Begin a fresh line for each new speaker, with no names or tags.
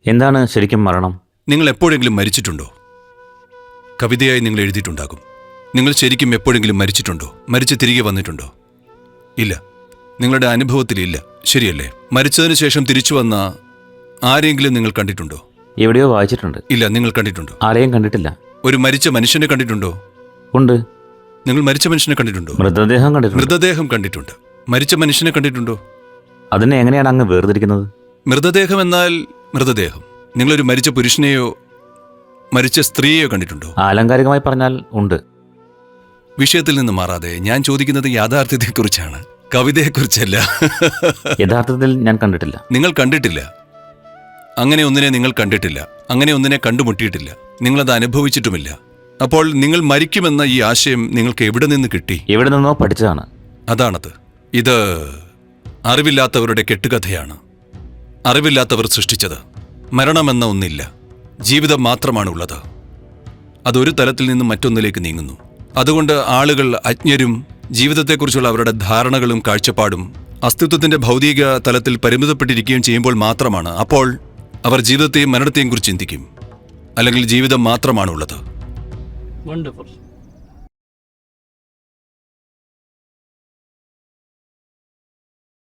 എന്താണ് ശരിക്കും മരണം?
നിങ്ങൾ എപ്പോഴെങ്കിലും മരിച്ചിട്ടുണ്ടോ? കവിതയായി നിങ്ങൾ എഴുതിയിട്ടുണ്ടാകും. നിങ്ങൾ ശരിക്കും എപ്പോഴെങ്കിലും മരിച്ചിട്ടുണ്ടോ? മരിച്ച് തിരികെ വന്നിട്ടുണ്ടോ? ഇല്ല. നിങ്ങളുടെ അനുഭവത്തിലില്ല, ശരിയല്ലേ? മരിച്ചതിന് ശേഷം തിരിച്ചു വന്ന ആരെങ്കിലും നിങ്ങൾ കണ്ടിട്ടുണ്ടോ?
എവിടെയോ വായിച്ചിട്ടുണ്ട്.
ഇല്ല. നിങ്ങൾ കണ്ടിട്ടുണ്ടോ?
ആരെയും കണ്ടിട്ടില്ല.
ഒരു മരിച്ച മനുഷ്യനെ കണ്ടിട്ടുണ്ടോ?
ഉണ്ട്.
നിങ്ങൾ മരിച്ച മനുഷ്യനെ കണ്ടിട്ടുണ്ടോ?
മൃതദേഹം കണ്ടിട്ടുണ്ട്.
മൃതദേഹം കണ്ടിട്ടുണ്ട്. മരിച്ച മനുഷ്യനെ കണ്ടിട്ടുണ്ടോ?
അതിനെ എങ്ങനെയാണ് അങ്ങ് വേർതിരിക്കുന്നത്?
മൃതദേഹം എന്നാൽ മൃതദേഹം. നിങ്ങളൊരു മരിച്ച പുരുഷനെയോ മരിച്ച സ്ത്രീയെയോ കണ്ടിട്ടുണ്ടോ?
ആലങ്കാരികമായി പറഞ്ഞാൽ ഉണ്ട്.
വിഷയത്തിൽ നിന്ന് മാറാതെ ഞാൻ ചോദിക്കുന്നത് യാഥാർത്ഥ്യത്തെക്കുറിച്ചാണ്, കവിതയെക്കുറിച്ചല്ല.
യഥാർത്ഥത്തിൽ ഞാൻ കണ്ടിട്ടില്ല.
നിങ്ങൾ കണ്ടിട്ടില്ല. അങ്ങനെ ഒന്നിനെ നിങ്ങൾ കണ്ടിട്ടില്ല. അങ്ങനെ ഒന്നിനെ കണ്ടുമുട്ടിയിട്ടില്ല. നിങ്ങളത് അനുഭവിച്ചിട്ടുമില്ല. അപ്പോൾ നിങ്ങൾ മരിക്കുമെന്ന ഈ ആശയം നിങ്ങൾക്ക് എവിടെ നിന്ന് കിട്ടി?
എവിടെ നിന്നോ പഠിച്ചതാണ്.
അതാണത്. ഇത് അറിവില്ലാത്തവരുടെ കെട്ടുകഥയാണ്. അറിവില്ലാത്തവർ സൃഷ്ടിച്ചത്. മരണമെന്ന ഒന്നില്ല, ജീവിതം മാത്രമാണുള്ളത്. അതൊരു തലത്തിൽ നിന്ന് മറ്റൊന്നിലേക്ക് നീങ്ങുന്നു. അതുകൊണ്ട് ആളുകൾ അജ്ഞരും ജീവിതത്തെക്കുറിച്ചുള്ള അവരുടെ ധാരണകളും കാഴ്ചപ്പാടും അസ്തിത്വത്തിന്റെ ഭൗതിക തലത്തിൽ പരിമിതപ്പെട്ടിരിക്കുകയും ചെയ്യുമ്പോൾ മാത്രമാണ് അപ്പോൾ അവർ ജീവിതത്തെയും മരണത്തെയും കുറിച്ച് ചിന്തിക്കും. അല്ലെങ്കിൽ ജീവിതം മാത്രമാണുള്ളത്.
Wonderful.